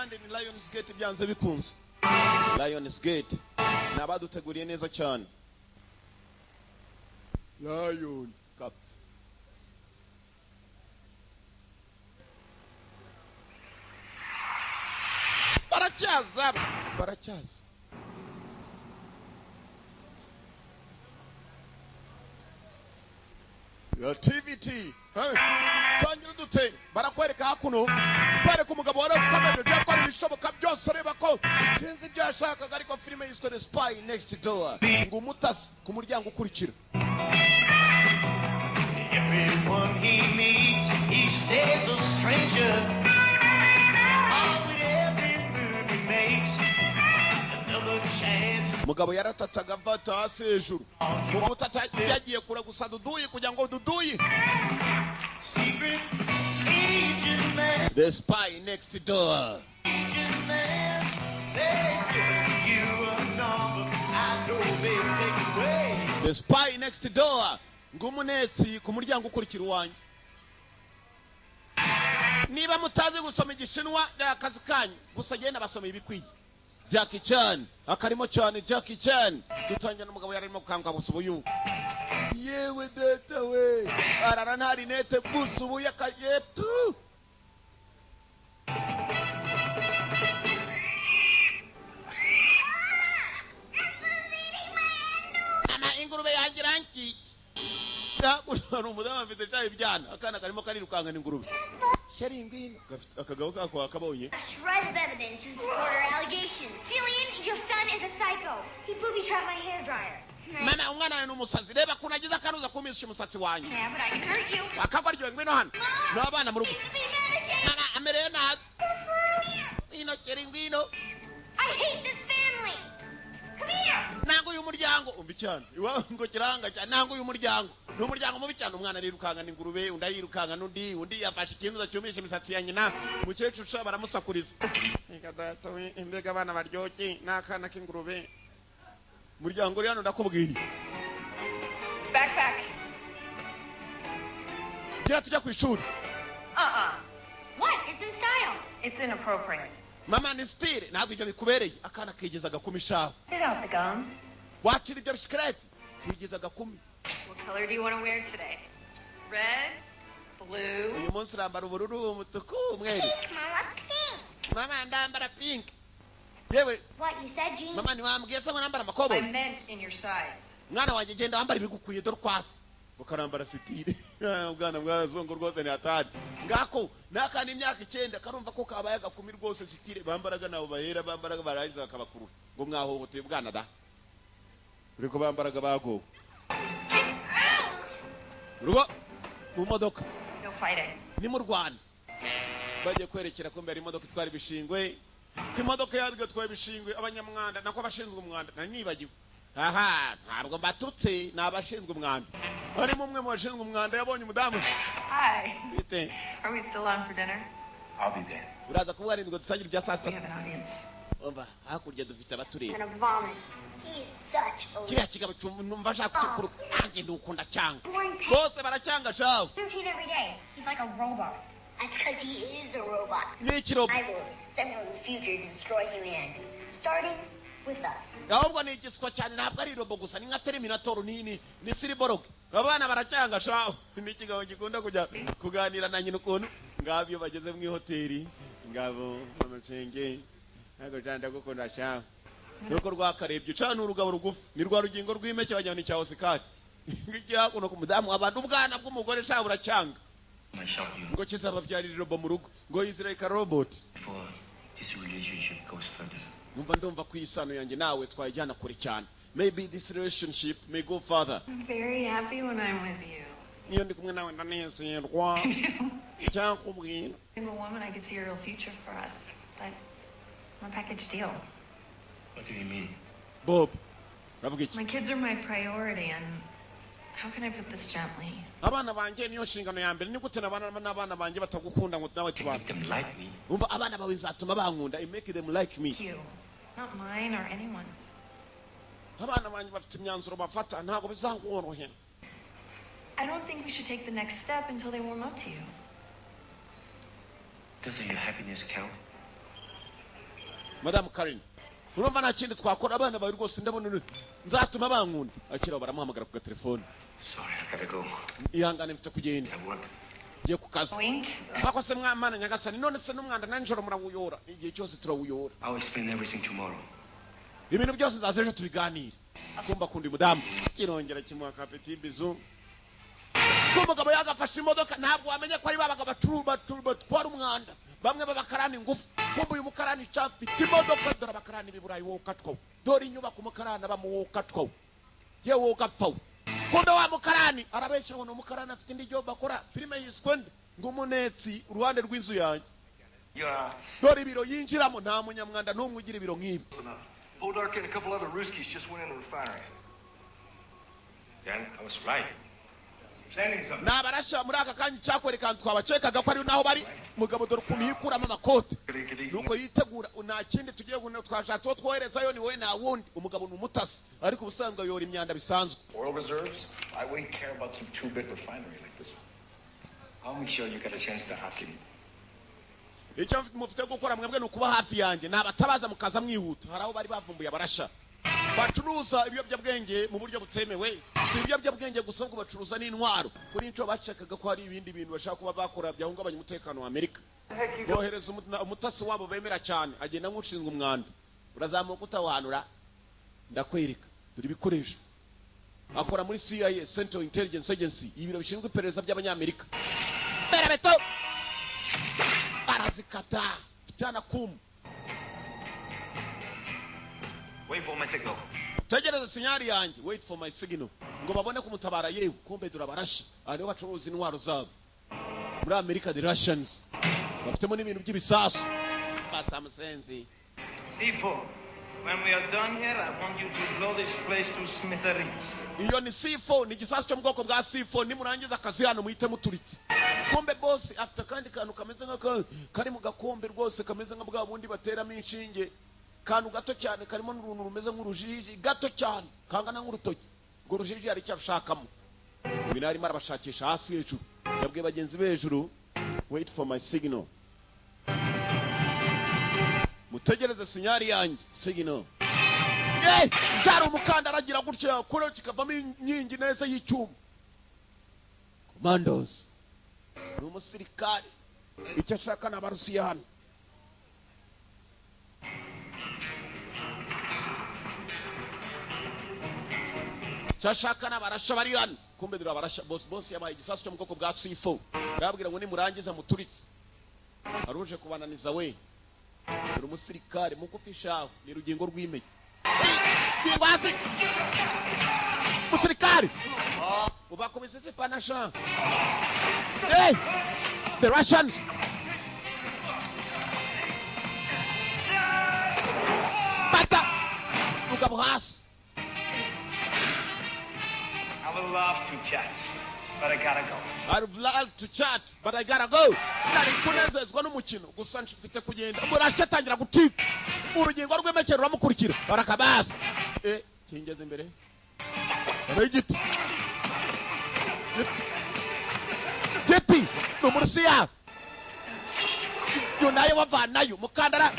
kandi ni Lions Gate byanze bikunze. Lions Gate nabaduteguriye neza cyane. Lion Cup. Baracyaza. Ya TVT. Tangira dute barakwereka hakuno. Bareka umugabo wari ukamenya byakora ibishoboka byose reba ko sinzi ibyo yashakaga ariko filime yiswe The Spy Next Door. Ngo umutasi ku muryango ukurikira. Everyone he meets, he stays a stranger. Oh, with every move he makes, another chance. Mugabo yaratataga vata hasi hejuru. Mu gutata yagiye kura gusa duduyi kugira ngo duduyi. Secret agent man. The Spy Next Door. Agent man. They give you a number. I know they'll take it away. The Spy Next Door. Ngumunetsi ku muryango ukurikira uwanjye. Niba mutazi gusoma igishinwa akazi kanyu gusa genda basoma ibikwiye. Jackie Chan akarimo cyane Jackie Chan dutangira n'umugabo yarimo kanga busubuyu. Yewe data we arara ntari nete busubuye akayetu. Mama ingurube yangiranki. Ari umudamu afite cyayi byana akana karimo karirukanga n'ingurube. Sheri ngwino akagabo kako akabonye. Shred of evidence to support our allegations. Cillian, your son is a psycho. He booby-trapped my hairdryer. Mama umwana we n'umusazi reba kunagiza akaruza kumisha umusatsi wanyu. Yeah, but I can hurt you. Akagwa ryo ngwino hano. N'abana mu rugo. Be medicated. Mama amereye nabi. Ino Sheri ngwino. I hate this family. Come here. Nango uyu muryango umbi cyane. Iwa ngo kiranga cyane nango uyu muryango. N'umuryango mubi cyane umwana rirukanga n'ingurube undi arirukanga n'undi yafashe ikintu zacyumisha imisatsi ya nyina mukecuru sha baramusakuriza. Ikadata we imbega abana baryoke n'akana k'ingurube. Muryango uri hano ndakubwiye. Backpack. Gira tujya ku ishuri. What? It's in style. It's inappropriate. Mama ni style ntabwo ibyo bikubereye akana kigezaga kumishaho. Get out the gum. Wakira ibyo bishikirete kigezaga kumi. What color do you want to wear today? Red? Blue? Uyu munsi rambara ubururu umutuku umweru. Mama, pink. Mama ndambara pink. Yewe What, you said jeans? mama niwambwiye se ngo nambara I amakobo. meant in your size. Mwana wanjye genda wambara ibigukuye dore kwasi. Bukarambara sitire. Ubwana bwazongo rwose ni atari. Ngako nakana imyaka 9 karumva ko kabaye gakumi rwose sitire bambaraga nabo bahera bambaraga barangiza bakabakurura. Ngo mwahohoteye bwana da. Uriko bambaraga bago. Ruba mu modoka. No fighting. Ni mu Rwanda. Bagiye kwerekera ko mbere imodoka itwara ibishingwe. Ku imodoka yabwo twaye ibishingwe abanyamwanda nako abashinzwe umwanda nari nibagiwe. Aha ntabwo mbatutse nabashinzwe umwanda. Ari mumwe mu bashinzwe umwanda yabonye umudamu. Hi. Bite. Are we still on for dinner? I'll be there. Uraza kuba arindwe dusangira ibya saa We have sita. an audience. Umva hakurya dufite abatureba. I'm gonna vomit. He is such a Kiriya kigabo numva ashaka kukuru sanjye ndukunda cyanga. boring pet. Bose baracyanga shawe. Routine every day. He's like a robot. That's because he is a robot. Ni ikirobo. I will somehow in the future destroy humanity, starting with us. Ahubwo ni igiswa cyane ntabwo ari robo gusa ni nka Terminator nini ni Cyborg. Abana baracyanga shawe. Ni ikigabo gikunda kujya kuganira na nyina ukuntu ngabyo bageze mu hoteli ngabo amacenge ntabwo cyanda gukunda shawe. Nuko rwakarebye cyane urugabo rugufi ni rwa rugingo rw'imeke bajyana cya Oscar. Ngijya kuno ku mudamu abantu ubwana bw'umugore shawe buracyanga. I shot you Ngo kizaba byari robo mu rugo ngo Israel ka robot. before this relationship goes further. Numva ndumva kwisano yanjye nawe twajyana kure cyane. Maybe this relationship may go further. I'm very happy when I'm with you. Niyo ndi kumwe nawe ndanezerwa. Cyakubwira. I'm a woman, I could see a real future for us. But I'm a package deal. What do you mean? Bob. Ravuga iki? My kids are my priority, and how can I put this gently? Abana banje niyo nshingano ya mbere ni gute n'abana banje batagukunda ngo nawe To tubana. make them like me. Umva abana bawe nzatuma bankunda. I make them like me. You. Not mine or anyone's. Abana banje bafite imyanzuro bafata ntago bizangorohera. I don't think we should take the next step until they warm up to you. Doesn't your happiness count? Madame Karen urumva nta kindi twakora abana bawe rwose ndabona nzatuma bankunda akira baramuhamagara ku telefone. Sorry, I gotta go. Ihangane mfite kugenda I work. giye ku kazi Wind? pako se mwamana nyagasani none se n'umwanda nanjoro murawuyora igihe cyose turawuyora. I'll explain everything tomorrow. Ibintu byose nzaza ejo tubiganire kumba kundi mudamu kirongera kimwa ka petit bisou kumugabo yagafashe imodoka ntabwo wamenye ko ari babaga batwara umwanda bamwe babakarani ngufu kumba uyu mukarani cyafite imodoka dore abakarani biburayi wowe ukatwaho dore inyubako umukarani abamuwowe ukatwaho yewe ugapfaho kumbe wa mukarani arabesha ngo umukarani afite indi job akora filime yiswe ngo umunetsi uruhande rw'inzu yanjye dore ibiro yinjiramo nta munyamwanda n'umwe ugira ibiro nk'ibi. Poldark and a couple other Ruskies just went in the refinery. Then I was right. Planning something. Nabarasha muri aka kanyi cyakwereka twabacekaga ko ari naho bari mugabo dore ukuntu yikuramo amakote nuko yitegura nta kindi tugiye guno twashatse twoherezayo ni wowe na wundi umugabo n'umutasi ariko ubusanga yora imyanda bisanzwe. Oil reserves? Why would he care about some two-bit refinery like this one? I'll make sure you get a chance to ask him. Icyo mufite gukora mwebwe nukuba hafi yanjye nabatabaza mukaza mwihuta haraho bari bavumbuye abarasha bacuruza ibiyobyabwenge mu buryo butemewe ibiyobyabwenge gusa ngo bacuruza n'intwaro kuri inco bacekaga ko hari ibindi bintu bashaka kuba bakora byahungabanya umutekano wa Amerika. Bohereza umutasi wabo bemera cyane agenda nk'ushinzwe umwanda urazamuka utawanura ndakwereka dore ibikoresho akora muri CIA Central Intelligence Agency ibiro bishinzwe iperereza by'abanyamerika beto barazikata tana kum. Wait for my signal. Tegereza sinyari yanjye wait for my signal ngo babone kumutabara yewe kumbe durabarasha ariho bacuruza intwaro zabo muri America the Russians bafitemo n'ibintu by'ibisasu batamusenzi. C4, when we are done here, I want you to blow this place to smithereens. Iyo ni C4 ni gisasu cyo mu bwoko bwa C4 nimurangiza akazi hano muhite muturitse. Kumbe boss after kandi kantu kameze nka kari mu gakombe rwose kameze nka bwa bundi bateramo inshinge kantu gato cyane karimo n'uruntu rumeze nk'urujiji gato cyane kangana nk'urutoki ngo rujiji ari cyashakamo binari mara bashakisha hasi hejuru yabwiye bagenzi bejuru wait for my signal mutegereze sinyari yanjye signal cyari umukandara agira gutya kuro kikavamo inkingi neza y'icyuma commandos n'umusirikare icyo ashaka n'abarusiya hano cyashaka n'abarasha bari hano kumbe dura barasha boss yabaye igisasu cyo mu bwoko bwa C4 yabwira ngo nimurangiza muturitse aruje kubananiza we dore umusirikare mugufishaho ni rugingo rw'imeke Kibasi musirikare ubakubise se panasha hey the Russians bata ugabo hasi. I would love to chat, but I gotta go. I would love to chat, but I gotta go. Nari kunezezwa n'umukino gusa mfite kugenda murashya tangira gutika urugingo rw'emekero ramukurikira barakabasa kingeze imbere arigiti Jeti no Murusiya yo nayo bavanayo mukandara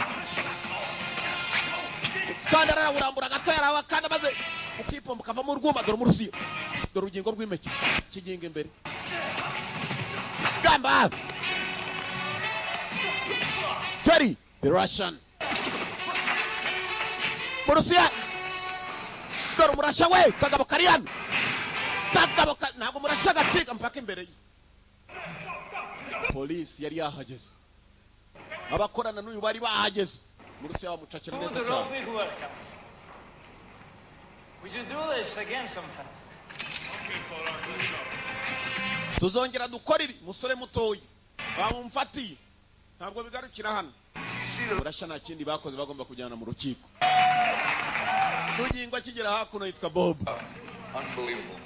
urambura gato yarawa kandi maze ukipomba kava mu rwuma dore Murusiya dore urugingo rw'imeke kiginga imbere gamba Jerry the Russian Murusiya dore murasha we kagabo kariyano ntabwo murasha gacika mpaka imbere ye polisi yari yahageze abakorana n'uyu bari bahageze Murusiya bamucakira neza cyane. We should do this again sometime. Tuzongera dukora ibi musore mutoyi bamumfatiye ntabwo bigarukira hano urasha nta kindi bakoze bagomba kujyana mu rukiko rugingo kigera hakuno yitwa Bob. Unbelievable.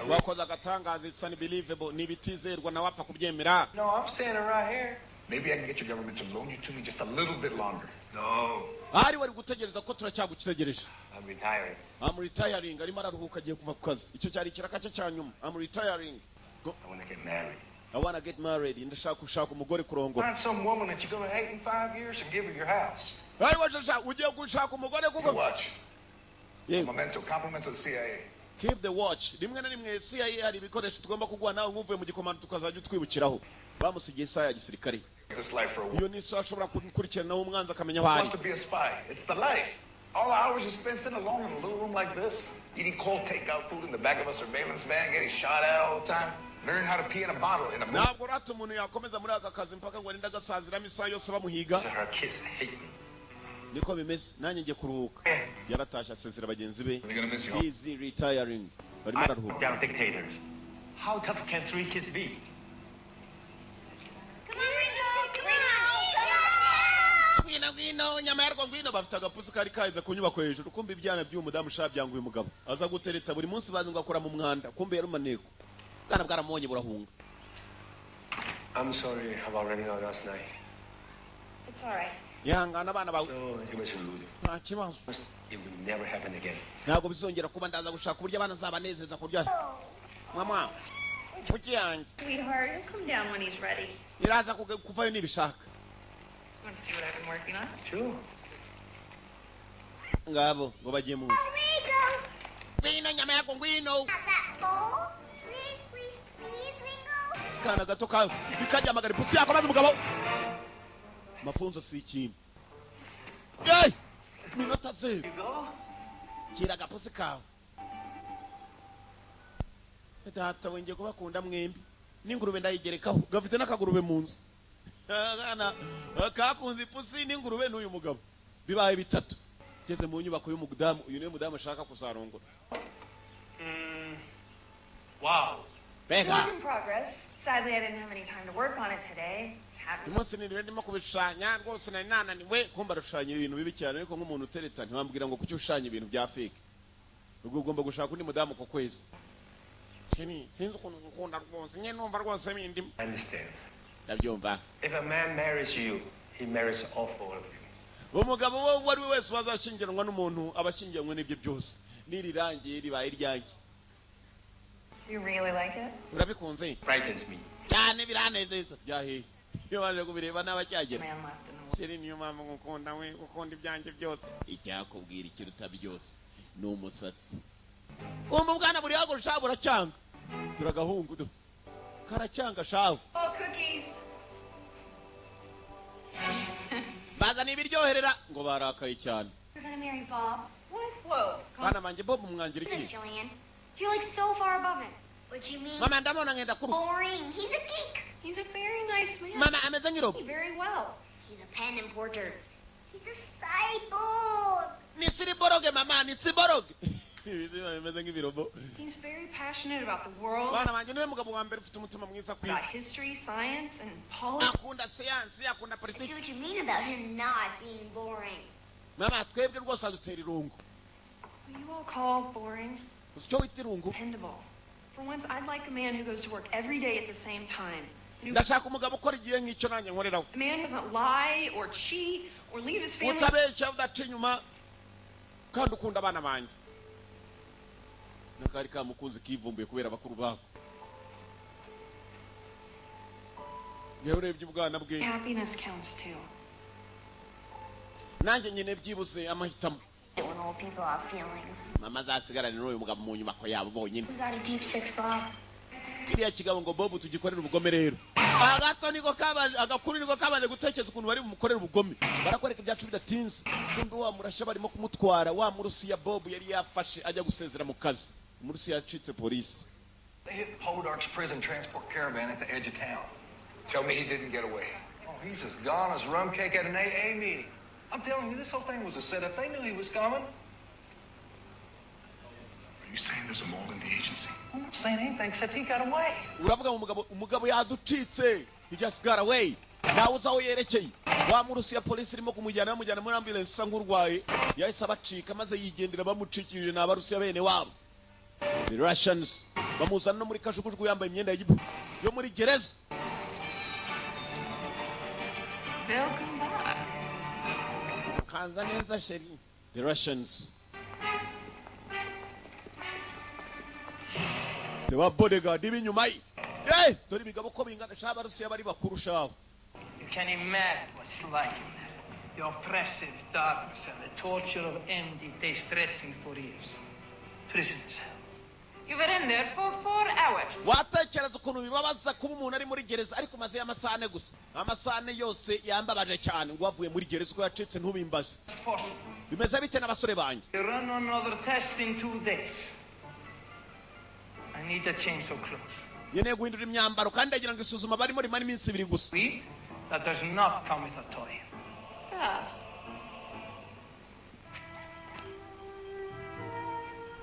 Wakoze agatangaza it's unbelievable nibitizerwa na wapfa kubyemera. No, I'm standing right here. Maybe I can get your government to loan you to me just a little bit longer. No, Ari wari gutegereza ko turacyagutegereje. I'm retiring. I'm retiring arimo araruhuka agiye kuva ku kazi icyo cyari kiraka cye cyanyuma. I'm retiring. I want to get married. I want to get married ndashaka gushaka umugore kurongora. Find some woman that you're going to hate in 5 years and give her your house. ariko shasha ugiye gushaka umugore The kuko watch. Yego. Memento, compliments of the CIA. Keep the watch. Rimwe na rimwe CIA hari ibikoresho tugomba kuguha nawe nk'uvuye mu gikomando tukazajya utwibukiraho. Bamusigiye isaha ya gisirikare. This life for a Iyo woman. ni isaha ashobora gukurikiranaho umwanzi akamenya aho Wants ari. to be a spy. It's the life. All the hours you spend sitting alone in a little room like this, eating cold takeout food in the back of a surveillance van, getting shot at all the time, learning how to pee in a bottle in a movie. Ntabwo rata umuntu yakomeza muri aka kazi mpaka ngo arinde agasaziramo isaha yose bamuhiga. So her kids hate me. Niko bimeze nanjye ngiye kuruhuka. Yaratashye asezera bagenzi be. They're gonna miss you. He's retiring. Barimo I araruhuka. put down dictators. How tough can 3 kids be? Come on, Ringo! Come on! Ngwino nyama yarwo ngwino bafite agapusi kari kahize ku nyubako hejuru kumbe ibyana by'uwo mudamu shabyanguye umugabo aza gutereta buri munsi bazi ngo akora mu mwanda kumbe yari umaneko bwana bwaramonye burahunga. I'm sorry about running out last night. It's all right. Yihangana abana bawe No, it was rude. nta kibazo It will never happen again. ntabwo bizongera kuba ndaza gushaka uburyo abana zabanezeza kurya mama kuki yanjye Sweetheart, he'll come down when he's ready. iraza kuvayo nibishaka Want to see what I've been working on? Sure. ngabo ngo bagiye mu nzu. Ringo! Ngwino nyama yarwo ngwino Not that bowl. Please, please, please, Ringo. kana gato kawe bikajyamagara ipusi yako maze umugabo mafunzo si ikintu. Hey! Minota zeru. You go? Kira agapusi kawe. Data wenge kubakunda mwembi. N'ingurube ndayigerekaho. Gafite n'akagurube mu nzu. Kana kakunze ipusi n'ingurube n'uyu mugabo. Bibaye bitatu. Keze mu nyubako y'umudamu, uyu niwe mudamu ashaka kuzarongora. Wow. It's Bega. work in progress. Sadly, I didn't have any time to work on it today. Happens. Umunsi niriwe ndimo kubishushanya rwose nari nananiwe kumba rushushanya ibintu bibi cyane ariko nk'umuntu utereta ntiwambwira ngo kuki ushushanya ibintu bya fake. Ubwo ugomba gushaka undi mudamu ku kwezi. Sinzi ukuntu ngukunda rwose nye numva rwose bindi. I understand. Ndabyumva. If a man marries you, he marries all 4 of you. Umugabo wo wari wese wazashyingiranwa n'umuntu abashyingiranwe n'ibyo byose. Nirirangiye ribaye iryanjye. Do you really like it? Urabikunze? Frightens me. Cyane biranezeza. Byahe. Iyo baje kubireba n'abacyagera. Man left in the world. Sheri niyo mpamvu ngukunda we ukunda ibyanjye byose. Icyakubwira ikiruta byose ni umusatsi. Kumva ubwana buri hago rushabura cyanga. Turagahungu do. Karacyanga shawe. Oh, cookies. Baza nibiryoherera ngo barakaye cyane. You're gonna marry Bob? What? Whoa. Bana banje Bob mwangira Miss iki? Jillian, you're like so far above him. What you mean? Mama ndamona ngenda kuru. Boring. He's a geek. He's a very nice man. Mama ameze ngirobo. Very well. He's a pen importer. He's a cyborg. Ni siriboroge mama ni siboroge. Ameze nk'ibirobo. He's very passionate about the world, Bana banje niwe mugabo wa mbere ufite umutima mwiza ku about isi. history, science, and politics. Akunda siyansi, akunda I see politiki. what you mean about him not being boring. Mama twebwe rwose adutera irungu. What you all call boring, Usicyo wita irungu. dependable. For once, I'd like a man who goes to work every day at the same time. Ndashaka umugabo ukora igihe nk'icyo nanjye nkoreraho. A man who doesn't lie or cheat or leave his family. Utabeshya udaca inyuma kandi ukunda abana banjye. Nakari kamukunzi kivumbuye kubera bakuru bako. Yewe urebye ubwana bwe. Happiness counts too. Nanjye nyine byibuze amahitamo. When old people have feelings. Mama azasigarana n'uyu mugabo mu nyubako yabo bonyine. We got a deep six, Bob. Kiriya kigabo ngo Bob tugikorera ubugome rero. Agato niko kabanje agakuru niko kabanje gutekereza ukuntu bari bumukorera ubugome. Barakwereka ibyacu bidatinze. Kumbe wa murasha barimo kumutwara wa murusiya Bob yari yafashe ajya gusezera mu kazi. Umurusiya yacitse polisi. They hit Podark's prison transport caravan at the edge of town. Tell me he didn't get away. Oh, he's as gone as rum cake at an AA meeting. I'm telling you, this whole thing was a setup. They knew he was coming. Are you saying there's a mole in the agency? I'm not saying anything except he got away. Uravuga umugabo yaducitse. He just got away. Nawe uzaho yerekeye. Wa murusiya polisi irimo kumujyana muri ambulance isa nk'urwaye. Yahise abacika maze yigendera bamucikirije n'abarusiya bene wabo. The Russians bamuzana no muri kajugujugu yambaye imyenda yo muri gereza. Welcome back. Kanza neza sheri. The Russians. The bodyguard b'inyuma ye. Dore ibigabo ko bingana shaba Rusiya bari bakuru shaho. You can't imagine what it's like in there. The oppressive darkness and the torture of empty day stretching for years. Prison is hell. You were in there for 4 hours. watekereza ukuntu bibabaza kuba umuntu ari muri gereza ariko maze y'amasaha ane gusa amasaha ane yose yambabaje cyane ngo wavuye muri gereza uko yacitse ntubimbaje bimeze bite n'abasore banjye They run another test in 2 days. I need a change of clothes. nkeneye guhindura imyambaro kandi ndagira ngo isuzuma barimo rimara iminsi 2 gusa Sweet, that does not come with a toy. Ah.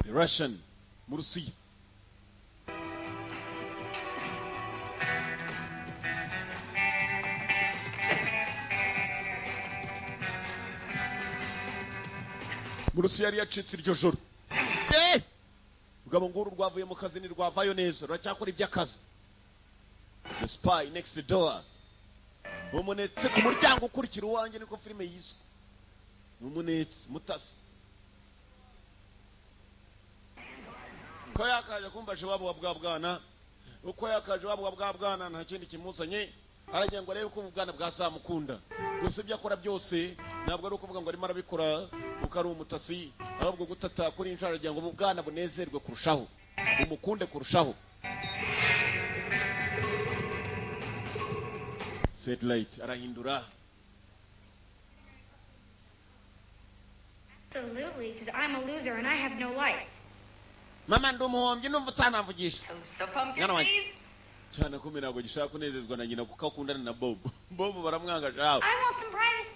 The Russian mu Rusiya mu Rusiya yari yacitse iryo joro rugabo nguru rwavuye mu kazi ntirwavayo neza ruracyakora iby'akazi The Spy Next Door umunetse ku muryango ukurikira uwanjye niko filime yiswe umunetse mutasi ko yakaje kumbaje wabo wa bwa bwana uko yakaje wabo wa bwa bwana nta kindi kimuzanye aragira ngo arebe ko ubwana bwazamukunda gusa ibyo akora byose ntabwo ari ukuvuga ngo arimo arabikora kuko ari umutasi ahubwo gutata kuri inshara aragira ngo ubwana bunezerwe kurushaho umukunde kurushaho Satellite arahindura Absolutely, because I'm a loser and I have no life. mama ndi umuhombyi numva utanamvugisha Toast the pumpkin Yana wanjye. seeds. cyane ko ntabwo gishaka kunezezwa na nyina kuko akundana na Bob Bob baramwanga jawe I want some privacy.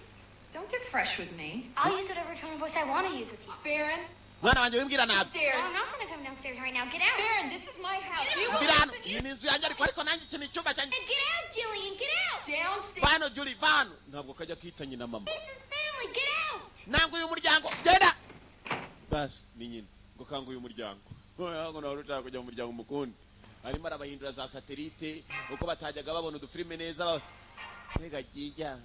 Don't get fresh with me. I'll use whatever tone of voice I want to use with you. Baron, mwana wanjye wimbwira nabi upstairs. I'm not going to come downstairs right now. Get out. Baron, this is my house. You mbwira hano iyi ni inzu yanjye ariko nanjye iki ni icyumba cyanjye Get out, Jillian. Get out. downstairs. bano Julie bano ntabwo kajya kita nyina mama This is family. Get out. ntabwo uyu muryango genda basi ni nyina ngo kanga uyu muryango ngo nawe ushaka kujya mu muryango umukundi arimo arabahindura za satelite uko batajyaga babona udufilime neza mbega jyijya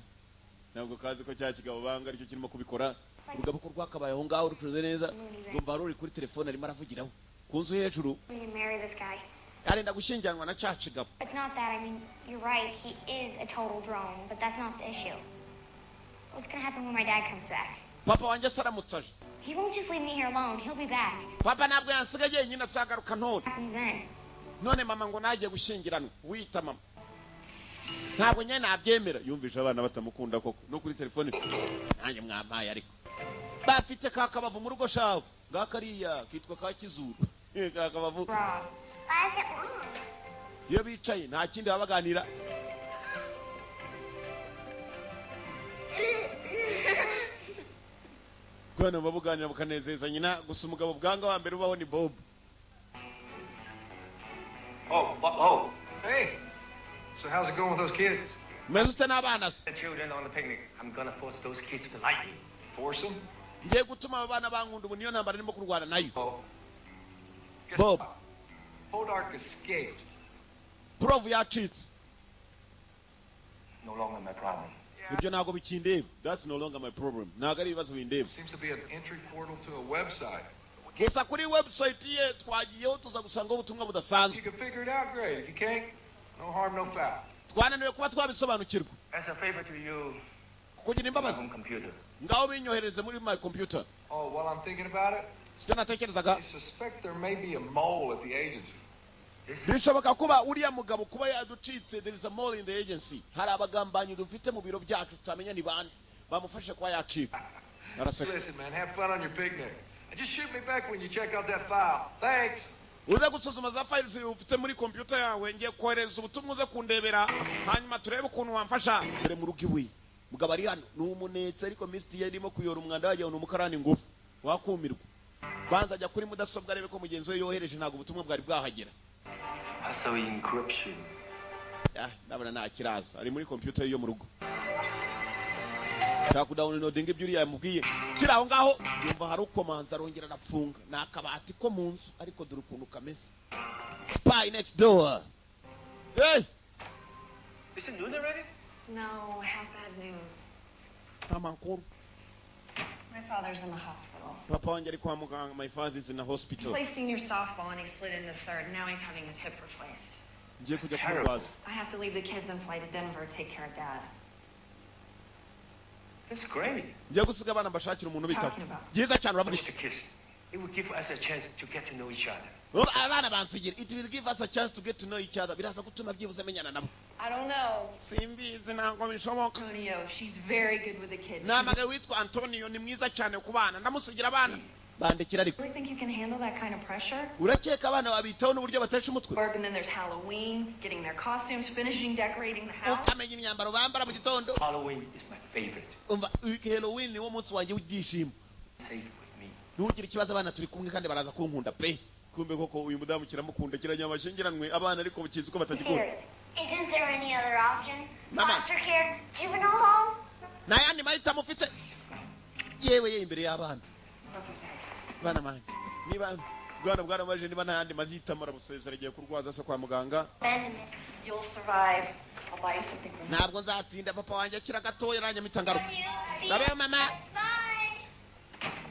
ntabwo kazi ko cya kigabo banga aricyo kirimo kubikora urugabo ko rwakabaye aho ngaho rucuze neza ngumva ruri kuri telefone arimo aravugiraho ku nzu hejuru I'm going to marry this guy. arenda gushyingiranwa na cya kigabo It's not that. I mean, you're right. He is a total drone, but that's not the issue. What's going to happen when my dad comes back? papa wanjye se aramutse aje He won't just leave me here alone. He'll be back. papa ntabwo yansigaye yenyine azagaruka ntone What happens then? none mama ngo nagiye gushyingiranwa wita mama ntabwo nyine nabyemera yumvisha abana batamukunda koko no kuri telefone nanjye mwampaye ariko bafite ka kabavu mu rugo shawe ngakariya kitwa ka kizuru ka kabavu Rob. iyo bicaye nta kindi baba baganira bwana babuganira bukanezeza nyina gusa umugabo bwanga wa mbere ubaho ni Bob Oh. Hey. So how's it going with those kids? meze ute n'abana se The children on the picnic. I'm gonna force those kids to like me. Force them? ngiye gutuma aba bana bankunda ubu niyo ntambara irimo kurwana nayo Oh. Guess Bob. what? Podark escaped. Prov yacitse No longer my problem. ibyo ntabwo bikindeba that's no longer my problem ntabwo ari ibibazo bindeba Seems to be an entry portal to a website. gusa kuri website ye twagiyeho tuza gusangaho ubutumwa If you budasanzwe can figure it out, great. If you can't, no harm, no foul. twananiwe kuba twabisobanukirwa As a favor to you, kugira my imbabazi home computer. ngaho binyohereze muri my computer Oh, while I'm thinking about it, sicyo natekerezaga I suspect there may be a mole at the agency. bishoboka kuba uriya mugabo kuba yaducitse there is a mole in the agency hari abagambanyi dufite mu biro byacu tutamenya ni bande bamufashe kuba yacika araseka Listen, man, have fun on your picnic. And just shoot me back when you check out that file. Thanks. uze gusuzuma za files ufite muri computer yawe ngiye kohereza ubutumwa uze kundebera hanyuma turebe ukuntu wamfasha dore mu rugo iwe mugabo ari hano ni umunetse ariko misiti yarimo kuyora umwanda wagira ngo ni umukarani ngufu wakumirwa banza ajya kuri mudasobwa arebe ko mugenzi we yohereje ntabwo ubutumwa bwari bwahagera Also encryption. ndabona nta kiraza ari muri computer yo mu rugo shaka kudownloadinga ibyo uriya yamubwiye kiri aho ngaho yumva hari ukomanza arongera arafunga ni akabati ko mu nzu ariko dore ukuntu kameze Spy Next Door hey Is it noon already? No, I have bad news. amakuru My father's in the hospital. papa wanjye ari kwa muganga my father is in the He hospital plays senior softball and he slid into third. And now he's having his hip replaced. ngiye kujya Terrible. kumurwaza I have to leave the kids and fly to Denver to take care of Dad. That's great. Ngiye gusiga abana mbashakira umuntu bitaho. Talking about. Byiza cyane uravuga Just a kiss. It will give us a chance to get to know each other. abana bansigira. It will give us a chance to get to know each other. Biraza gutuma byibuze menyana nabo. I don't know. Simbizi ntabwo bishoboka. Antonio, she's very good with the kids. Namagaye witwa Antonio ni mwiza cyane ku bana. Ndamusigira abana. Bandikira ariko. You really think you can handle that kind of pressure? Urakeka abana babitaho n'uburyo batesha umutwe? Work, and then there's Halloween, getting their costumes, finishing decorating the house. Ukamenya imyambaro bambara mu gitondo. Halloween is my favorite. Umva Halloween ni wo munsi wanjye w'ibyishimo. Say it with me. Ntugire ikibazo abana turi kumwe kandi baraza kunkunda pe. Kumbe koko uyu mudamu kiramukunda kiranyamashingiranwe abana ariko bakizi ko batagikunda. Serious. Isn't there any other option? Mama. Foster care, juvenile home? Nayandi mahitamo ufite yewe imbere y'abana. Okay, guys. Bana manje niba bwana bwaramaje niba ntayandi mahitamo arabusezera agiye kurwaza se kwa muganga. Abandonment. You'll survive. I'll buy you something from Ntabwo nzatinda papa wanjye akira gatoya nanjye mitangaruka. Love you. See Urabeho you. mama. Bye.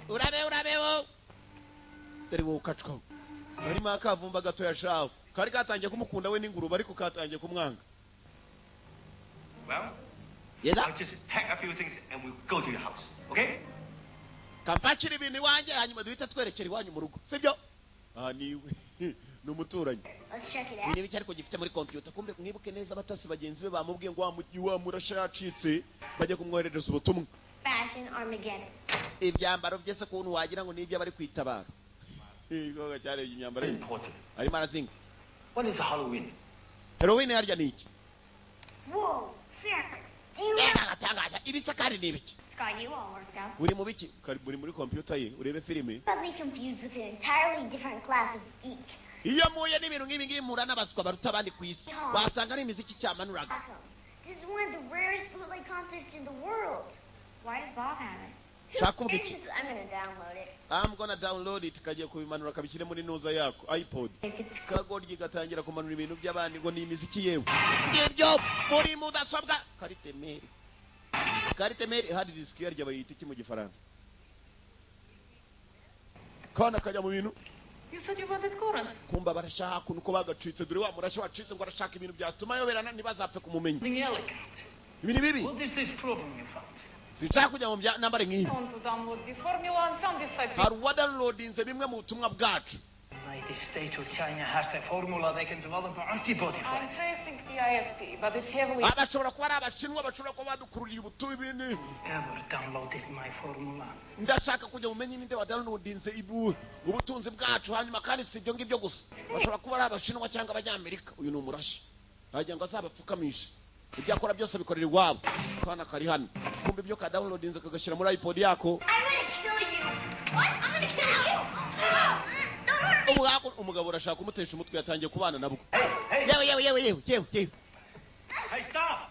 Urabeho. Dore wowe ukacwaho. Barimo akavumba gatoya shaho. Kari katangiye kumukunda we n'ingurube ariko katangiye kumwanga. Well, Yeza I'll just pack a few things and we'll go to your house. Okay? kampakira ibintu iwanjye hanyuma duhita twerekera iwanyu mu rugo. Sibyo? Ah niwe. Ni umuturanyi. Let's check it Ibi out. ni biki ariko gifite muri computer. Kumbe mwibuke neza abatasi bagenzi be bamubwiye ngo wa murasha yacitse bajye kumwoherereza ubutumwa. Fashion Armageddon. Ibyambaro byese kuntu wagira ngo nibyo bari kwitabara. Igoga cyane imyambaro Very ye. important. Arimo arazinga. When is Halloween? Halloween harya ni iki? Whoa, fair. Do you know? Agatangaza ibisakari ni ibiki? Scott, you all worked out. Uri mu biki? Uri muri computer ye urebe filime. Probably confused with an entirely different class of geek. Iyo muye n'ibintu nk'ibi ngibi mura n'abaswa baruta abandi ku isi. Wasanga ari imiziki cyamanuraga. Awesome. This is one of the rarest bootleg concerts in the world. Why does Bob have it? Shaka kuvuga iki? I'm gonna download it. I'm gonna download it kagiye kubimanura kabishyire muri nuza yako iPod. Kagoryi gatangira kumanura ibintu by'abandi ngo ni imiziki yewe. Ibyo muri mudasobwa Karite meri hard disk yaryo bayita iki mu gifaransa? Kana kajya mu bintu You said you wanted current. kumba barashaka kuntu ko bagacitse dore wa murasha wacitse ngo arashaka ibintu byatuma yoberana ntibazapfe kumumenya. Something elegant. Ibintu bibi What is this problem you found? sinshaka kujya mu bya nambare nk'iyi. I want to download the formula and found this site. Hari uwadownloadinze bimwe mu butumwa bwacu. The United States of China has the formula they can develop an antibody for I'm it. tracing the ISP, but it's heavily... Bashobora kuba ari abashinwa bashobora kuba badukururiye ubutubi ibintu. Ever downloaded my formula? Ndashaka kujya mumenye ninde wa downloadinze ubutunzi bwacu hanyuma kandi si ibyo ngibyo gusa. Bashobora kuba ari abashinwa cyangwa abanyamerika. Uyu ni umurashi. Hagira ngo azabapfukamisha. Ibyo akora byose bikorera iwabo. Kana kari hano. Kumbe ibyo ka downloadinze kagashyira muri iPod yako. I'm gonna kill you. What? I'm gonna kill you. Don't hurt me. Umugabo urashaka kumutesha umutwe yatangiye kubana nabwo. Hey, Yewe. hey, stop!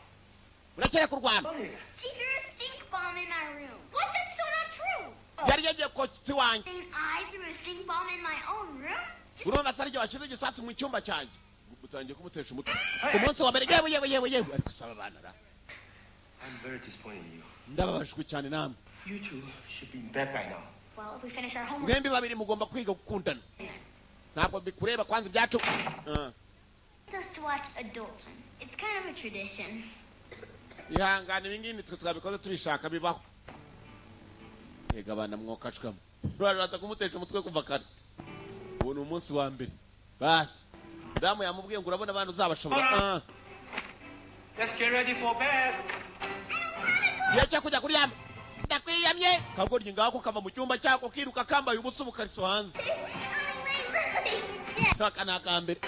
Urakera kurwana. She threw a stink bomb in my room. What? That's so not true. Yari yagiye kotsi wanjye. And I threw a stink bomb in my own room? Urumva sarije washyize igisatsi mu cyumba cyanjye. Utangiye kumutesha umutwe. Ku munsi wa mbere yewe. Ariko saba bana ra. I'm very disappointed in you. Ndababajwe cyane namwe. You two should be in bed by now. Well, if we finish our homework... Mwembi babiri mugomba kwiga gukundana. Ntabwo bikureba kwanza ibyacu. It's us to watch Adult Swim. It's kind of a tradition. Ihangane ibi ngibi twe twabikoze tubishaka bibaho. Yega abana mwokacwamo. Baraza kumutesha umutwe kuva kare. Ubu ni umunsi wa mbere. Basi. Damu yamubwiye ngo urabona abantu uzabashobora. Let's get ready for bed. Yecha kujya kuryama. Ndakwiyamye. Kagoryi ngako kava mu cyumba cyako kiruka kambaye ubusa bukariso hanze. Akana akambere.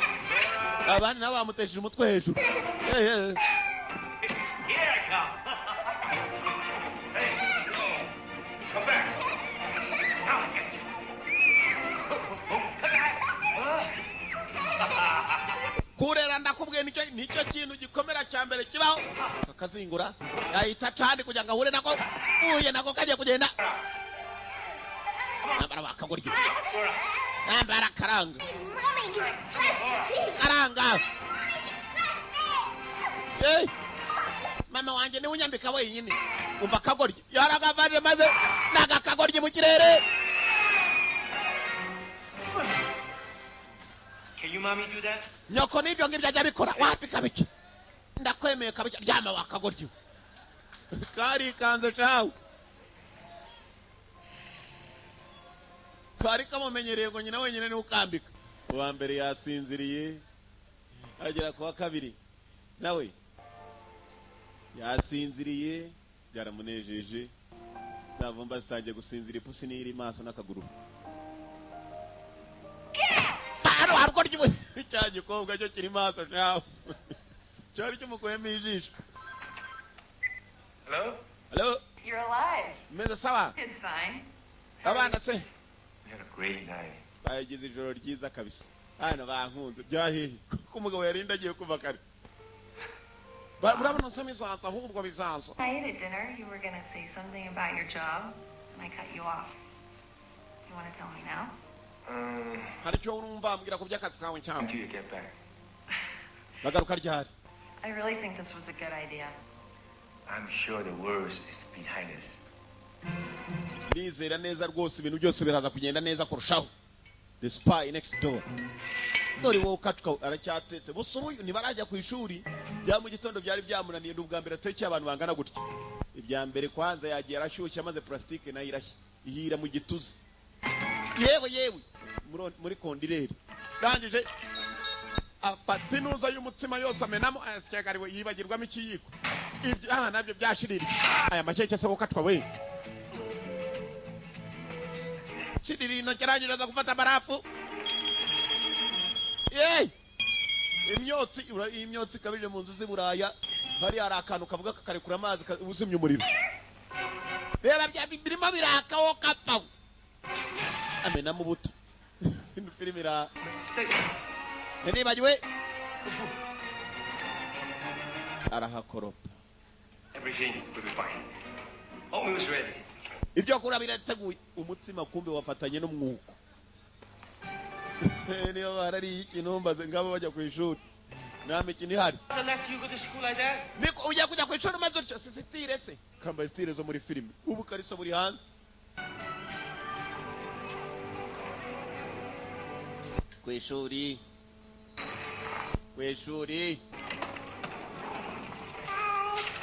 Abana nabo bamutesheje umutwe hejuru. Here I come. Hey, come back. Now I get you. Kurera ndakubwiye nicyo kintu gikomera cya mbere kibaho. Akazingura yahita candi kugira ngo ahure nako. Uye nako kagiye kugenda. Nambara bakagoryi. Nambara karanga. Mommy, you pressed your feet. Karanga. Press me. Hey. Mama wanje ni unyambika wenyine. Umva kagoryi. Yaragavanye maze naga kagoryi mu kirere. Can you mommy do that? Nyoko nibyo ngibyo ajya bikora. Wapi kabiki? Ndakwemeye kabiki. Ryama wakagoryi. karikanze cawe kari kamumenyereye ngo nyina wenyine niwe ukambika. Uwa mbere yasinziriye agera ku wa kabiri nawe yasinziriye byaramunejeje. Zavumba zitangiye gusinzira, ipusi n'iri maso n'akaguru. Hano harwo ry'ubu cya gikobwa cyo kiri maso cawe cyari cyumukoyemo ijisho. Hello? Hello? You're alive. Meze sawa? Good sign. Abana se? We had a great night. Bagize ijoro ryiza kabisa. Hano bankunze byahehe kuko umugabo yarinda agiye kuva kare. Urabona nsoma isansa ahubwo bisansa. I ate at dinner. You were going to say something about your job, and I cut you off. You want to tell me now? Hari cyo urumva ambwira ku by'akazi kawe cyangwa? Until you get back. Bagaruka ryari? I really think this was a good idea. I'm sure the worst is behind us. Nizera neza rwose ibintu byose biraza kugenda neza kurushaho. The spy next door. Dore wowe ukatuka aracyatetse. Bose ubu ntibarajya ku ishuri. Bya mu gitondo byari byamunaniye n'ubwa mbere atekeye abantu bangana gutya. Ibya mbere kwanza yagiye arashyushya maze plastique nayo irashya. Ihira mu gituza. Yewe muri kondireri. Ndangije afata inuza y'umutsima yose amenamo ayasikagariwe yibagirwamo ikiyiko. Ibyo nabyo byashirira. Aya makeke se ukatwa we. Shidiri no kirangije za gufata barafu. Imyotsi kabije mu nzu z'Iburaya. Bari arakantu kavuga kakarekura amazi uzimye umuriro. Reba bya birimo birakaho kapfa. Amena mu buto. Ino filime ra. Nibagiwe. Arahakoropa. Everything will be fine. Almost ready. Ibyo kura birateguye umutsima kumbe wafatanye n'umwuko. Niyo barari ikintu mbaze ngabo bajya ku ishuri. Name kini hari. The last you go to school like that? Niko ujya kujya ku ishuri maze utyo sisitire se. Kamba stile zo muri filime. Ubu kariso muri hanze. Ku ishuri.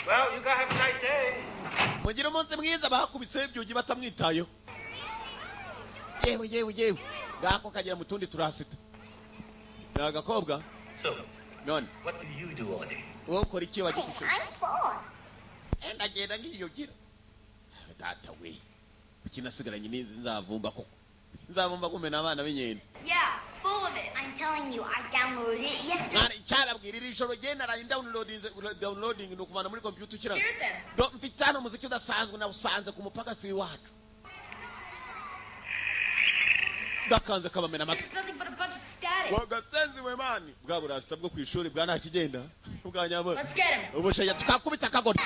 Well, you guys have a nice day. Mugira umunsi mwiza bakubise ibyugi batamwitayeho. Yewe. Gako kagera mutundi turasita. Nagakobwa. So, None. what do you do all day? Wowe ukora iki wagishusho? I'm four. Ndagenda ngiyogira. Data we. Ukinasigaranye n'inzi nzavumba koko. Nzavumba kumena abana b'inyenda. Yeah, full of it. I'm telling you, I downloaded it yesterday. Nari cyababwirira ijoro genda nari downloading no kumana muri computer kira. Here's them. Do mfitano muziki udasanzwe na usanze ku mupaka si wacu. Dakanze kabamena amatwi. It's nothing but a bunch of static. Wagasenzi we mani. Bwa burasta bwo kwishuri bwa nta kigenda. Bwa nyabo. Let's get him. Ubushe tukakubita kagodi.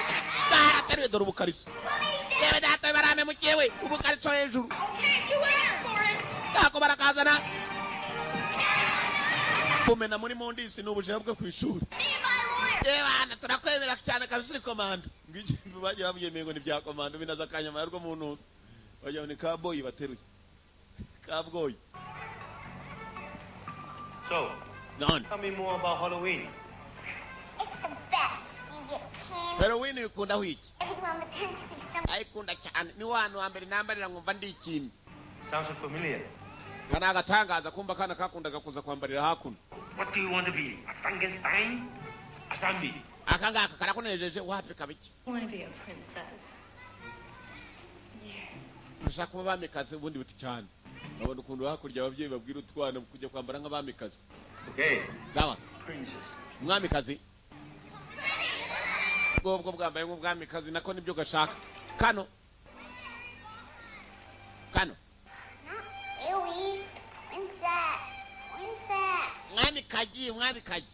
Dara terwe dore ubukariso. Yewe data barame mukiwe ubukariso hejuru. Okay, you went for it. Kako barakazana. Kumena muri mondisi n'ubushe bwo kwishuri. Me and my lawyer. Bana turakwemera cyane kabisiri komando. Ngiki baje babyemeye ngo ni bya komando binaza kanyama yarwo muntu. Bajya ni kaboyi bateruye. Kabgoy. So, None. tell me more about Halloween. It's the best. You get candy. Halloween ukunda wiki. Everyone pretends to be something. Ayikunda cyane. Ni wanu ambere nambarira ngumva ndikimye. Sounds so familiar. Kana agatangaza kumba kana kakundaga kuza kwambarira hakuno. What do you want to be? A Frankenstein? A zombie? Akangaka karakunejeje wapi kabiki. I want to be a princess. Ushaka kuba bamikaze ubundi buti cyane. Nabona ukuntu hakurya abavyeyi babwira utwana kujya kwambara nk'abamikaze. Okay. Sawa. Princess. Umwamikazi. Bwo bwambaye nk'ubwamikazi nako nibyo gashaka. Kano. Not really. Princess. Umwamikazi.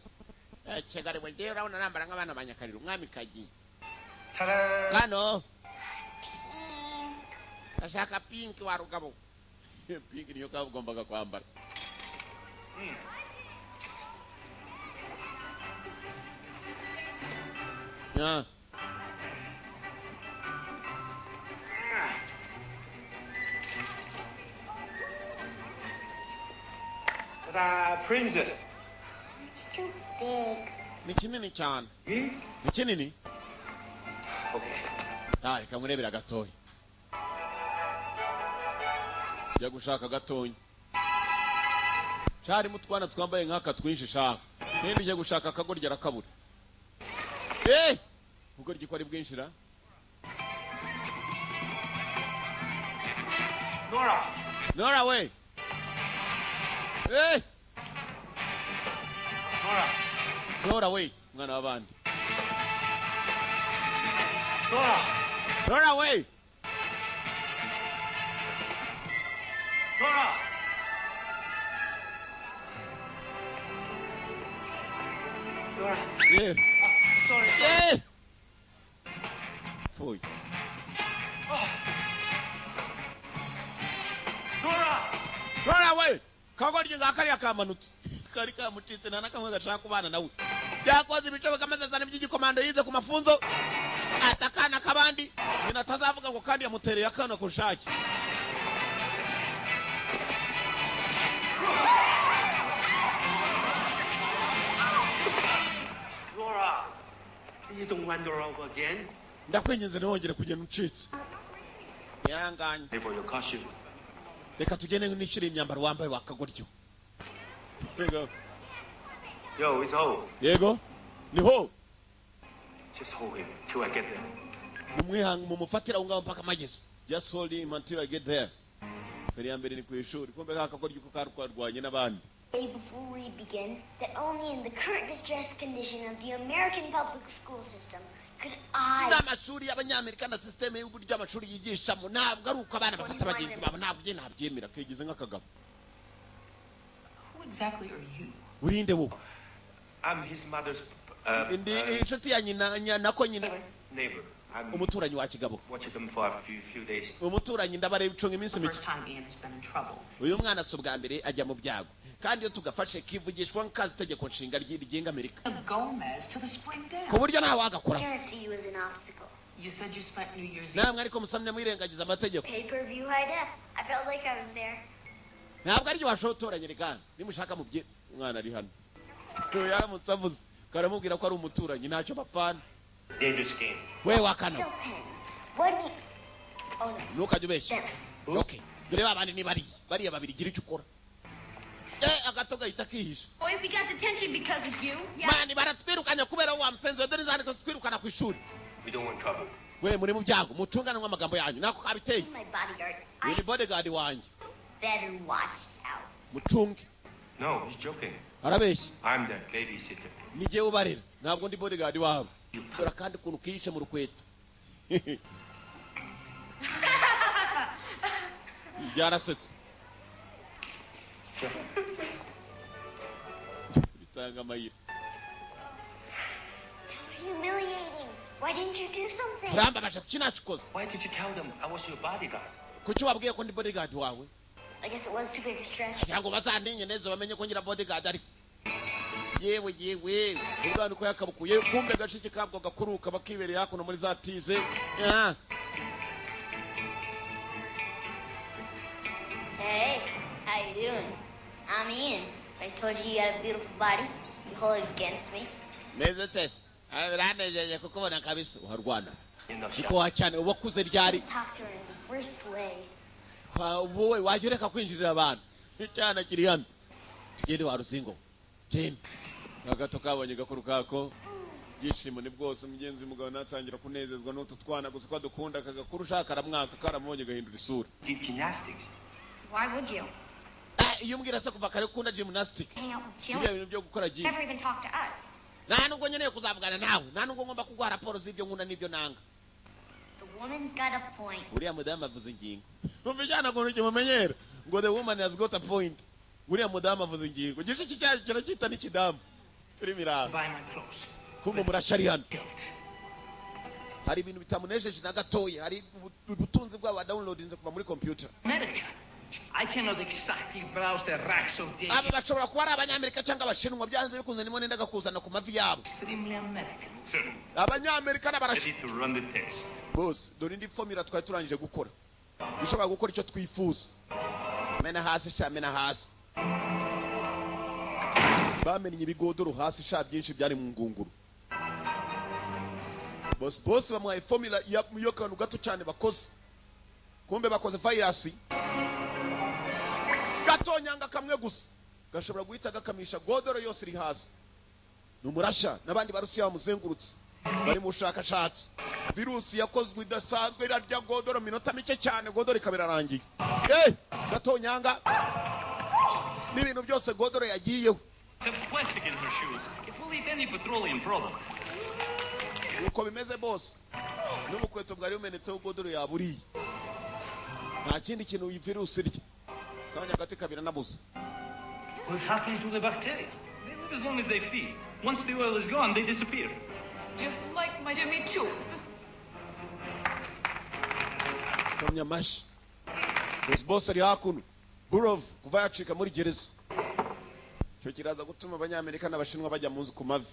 Chegare mwenje urabona nambara nk'abana banyakarira umwamikazi. Ta-da! Kano. Ashaka pink wa rugabo. Pink niyo kagombaga kwambara. Yeah. Ta-da! Princess. It's too big. Ni kinini cyane. Hmm? Ni kinini? Okay. reka murebera gatoya jya gushaka gatoya cyari mutwana twambaye nk'aka twinshi shaka nende ujya gushaka akagoryi arakabura ubugoryi ko ari bwinshira Nora we Nora we mwana w'abandi Nora we Yeah. Sorry. Yeah. Foi. Nora we kagoryi ngakari akamanutse kari kamucitse nana kamwe gashaka kubana nawe byakoze ibicobe kamaze zane by'igikomando yize ku mafunzo atakana kabandi nyina tazavuga ngo kandi yamutereye akana kushaki Laura, you don't wander over again? ndakwinginze ntihongere kugenda ucitse yanganye Pay for your costume. reka tugende nishyure imyambaro wambaye wakagoryo Yo, it's Ho. yego niho Just hold him till I get there. mumufatira ngaho mpaka mageze just hold him until I get there feri ya mbere ni ku ishuri kumbe kakagoryo ko karwarwanye n'abandi Before we begin, that only in the current distressed condition of the American public school system could I... n'amashuri y'abanyamerika na systeme y'uburyo amashuri yigishamo ntabwo ari uko abana bafata abagenzi babo ntabwo ujye ntabyemera kegize nk'akagabo Who exactly are you? urinde wowe I'm his mother's ndi inshuti ya nyina nako nyina neighbor. I'm umuturanyi wa kigabo watching them for a few days. umuturanyi ndabareba icunga iminsi The mike first time Ian has been in trouble. uyu mwana si ubwa mbere ajya mu byago kandi iyo tugafashe kivugishwa nk'akazi itegeko nshinga rigenga amerika Gomez to the spring dance. ku buryo ntawe wagakora Parents' view is an obstacle. You said you spent New Year's Eve. namwe ariko musamye mwirengagiza amategeko Pay-per-view high def. I felt like I was there. ntabwo aribyo washotoranye reka nimushaka mubye umwana ari hano yaramutse avuze karamubwira ko ari umuturanyi ntacyo bapfana Dangerous game. we wakano Still pens. What do you... Oh, no. ntukajya ubeshya Them. okay dore babandi ni bariya babiri gira icyo ukora agato gahita kihisha Boy, we got detention because of you. mani baratwirukanye kubera wa msenzi dore zandiko twirukana ku ishuri We don't want trouble. we muri mu byago mutungane amagambo yanyu nako kabiteye He's my bodyguard. ni bodyguard wanjye Better watch out. mucunge No, he's joking. arabeshya I'm the babysitter. ni jyewe ubarera ntabwo ndi bodyguard wabo dore kandi ukuntu kihishe mu rukweto byarasetse bitanga amayira Humiliating. Why didn't you do something? urambabaje kuki nacikoze Why did you tell them I was your bodyguard? kuki wabwiye ko ndi bodyguard wawe I guess it was too big a stretch. kugira ngo bazandinye neza bamenye ko ngira bodyguard ariko yewe urwandiko yakabukuye kumbe gashiki kabwo gakuruka bakibereye hakuno muri za tize Hey, how you doing? I'm Ian. I told you you had a beautiful body. You hold it against me. neza tese biranejeje kukubona kabisa uharwana Enough shot. niko cyane ubakuze ryari Talk to her in the worst way. wowe wajya ureka kwinjirira abantu icyana kiri hano tugende wa ruzingo genda agato kabonye gakuru kako byishimo ni bwose umugenzi w'umugabo natangira kunezezwa n'utu twana gusa ko dukunda kagakuru ushaka aramwaka karamubonye gahindura isura Deep gymnastics. Why would you? iyo umbwira se kuva kare ukunda gymnastic Hang out with ibyo Jill. bintu byo gukora gym Never even talk to us. nta nubwo nkeneye kuzavugana nawe nta nubwo ngomba kuguha raporo z'ibyo nkunda n'ibyo nanga The woman's got a point. uriya mudamu avuze ingingo umva ijyana ngo ntukimumenyera ngo the woman has got a point uriya mudamu avuze ingingo igice cy'icyayi kiracyita n'ikidamu turi miraba Buy my clothes. kumva murashari hano Guilt. hari ibintu bitamunejeje na gatoya hari ubutunzi bwabo downloadinze kuva muri computer American. I cannot exactly browse the racks of aba data. bashobora kuba ari abanyamerika cyangwa abashinwa byanze bikunze nimo nendaga kuzana ku mavi yabo Extremely American. Sir, abanyamerika n'abarashi ready to run the test. bose dore indi formula twari turangije gukora bishobora gukora icyo twifuza mena hasi sha mena hasi bamenye ibigodoro hasi sha byinshi byari mu ngunguru boss bamuhaye formula yo kantu gato cyane bakoze, kumbe bakoze virus gatonyanga kamwe gusa gashobora guhita gakamisha godoro yose iri hasi. Numurasha nabandi barusiya bamuzengurutse bari mu bushakashatsi. Virusi yakozwe idasanzwe irarya godoro minota mike cyane, godoro ikabirarangiye. Gatonyanga n'ibintu byose godoro yagiyeho. The plastic in her shoes. It will eat any petroleum product. Uko bimeze boss, n'ubukweto bwari bumenetseho godoro yaburiye. Nta kindi kintu iyi virusi irya. Kanya gati kabira nabuze. What's happened to the bacteria? They live as long as they feed. Once the oil is gone, they disappear. Just like my Jimmy Choo's. Tomya mash. Boss ari hakuno. Burov kuva yacika muri gereza. Cyo kiraza gutuma abanyamerika n'abashinwa bajya munzu ku mavi.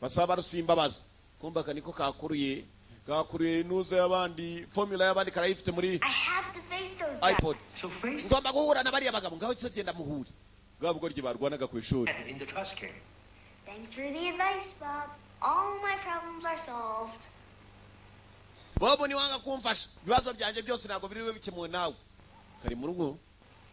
Basaba rusimba baza. Kumba kaniko kakuruye nuze y'abandi, formula y'abandi karayifite muri I have to face those iPod. So face Ngomba guhura n'abari abagabo ngaho cyogenda muhuri. Gabwo rye barwanaga ku ishuri. in the trash can. Thanks for the advice, Bob. All my problems are solved. Bobo ni wanga kumfasha. Bibazo byanje byose ntago biriwe bikemuwe nawe. Kari mu rugo.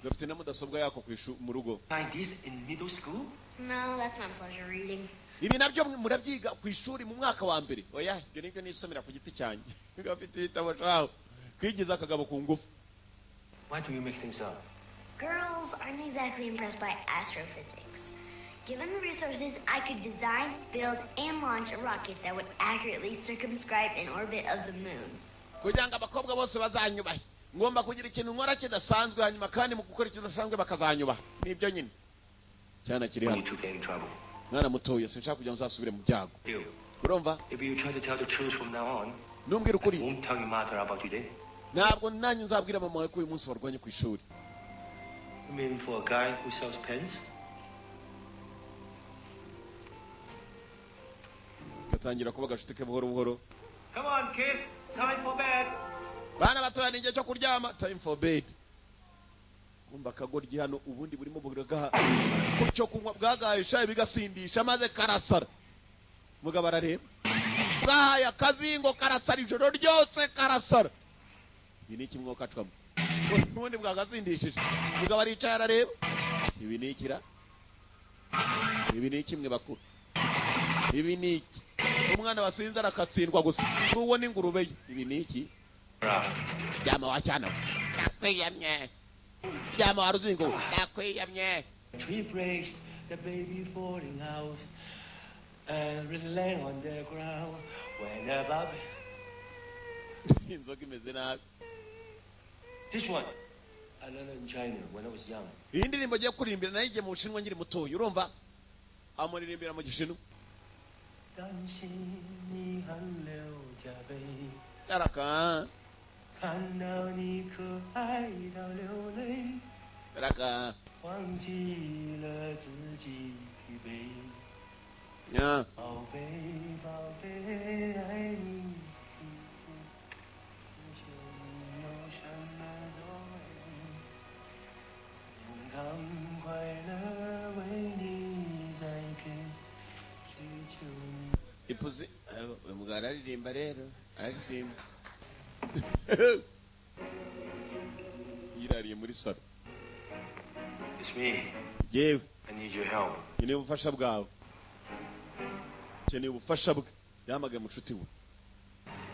Gafite na mudasobwa yako ku ishuri mu rugo. Like this in middle school? No, that's my pleasure reading. Ibi nabyo murabyiga ku ishuri mu mwaka wa mbere. Oya, ibyo nibyo nisomera ku giti cyanjye. Gafite ibitabo shaho. Kwigiza akagabo ku ngufu. Why do you make things up? Girls aren't exactly impressed by astrophysics. Given the resources, I could design, build, and launch a rocket that would accurately circumscribe an orbit of the moon. Kugira ngo abakobwa bose bazanyubahe. Ngomba kugira ikintu nkora kidasanzwe, hanyuma kandi mu gukora kidasanzwe bakazanyubaha. Nibyo nyine. Cyana kiri When hano. you two get in trouble. Mwana mutoya sinshaka kujya nzasubire mu byago. You. Urumva? If you try to tell the truth from now on, Numbwira I ukuri. won't tell your mother about today. Ntabwo nanyu nzabwira mama wawe ko uyu munsi warwanye ku ishuri. You mean for a guy who sells pens? Gatangira kuba gashitike buhoro buhoro. Come on, kids. Time for bed. Bana batoya ni igihe cyo kuryama, time for bed. Kumba kagoryi hano ubundi burimo bugagaha. Kucyo kunywa bwagaye shaye bigasindisha maze karasara. Mugabo arareba. Bwahaye akazingo karasara ijoro ryose karasara. Ibi ni kimwe okatwamo. Ubundi bwagasindishije. Mugabo aricaye arareba. Ibi ni ikira. Ibi ni kimwe bakuru. Ibi ni iki. Umwana wasinze arakatsindwa gusa. Nuwo ni ingurube ye. Ibi ni iki. Jama wachana. Nakwiyamye. Jama waruzingo. Nakwiyamye. Tree breaks, the baby falling out, and laying on the ground. When the baby... Inzoga imeze nabi. This one, I learned it in China when I was young. Iyi ndirimbo agiye kuririmbira nayo igiye mu Bushinwa nkiri mutoya, urumva? Amuririmbira mu Gishinwa. Yaraka. Yaraka. Ya. Ipuzi umugara aririmba rero aririmba yirariye muri saro. It's me. Yewe I need your help. nyine ubufasha bwawe, cyane ubufasha bwe. Yamagaye mu nshuti we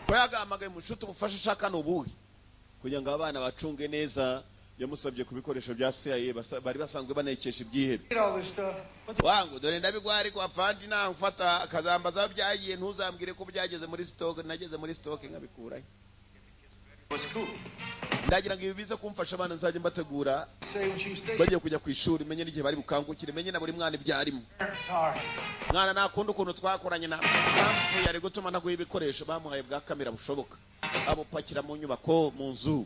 ko yagamagaye mu nshuti ubufasha shaka n'ubuhe kugira ngo abana bacunge neza. Yamusabye ku bikoresho bya CIA bari basanzwe banekesha ibyihebe. Wangu dore ndabigwari kwa fandi na mfata kazambaza byagiye ntuzambwire ko byageze muri stock. Nageze muri stock nkabikurayo. What's cool? Ndagira ngo ibi bize kumfasha abana nzaje mbategura bagiye kujya ku ishuri, menye n'igihe bari bukangukire, menye na buri mwana ibyarimo. Mwana nakunda ukuntu twakoranye na mpamvu yari gutuma naguha ibikoresho bamuhaye bwa kamera bushoboka, abupakira mu nyubako mu nzu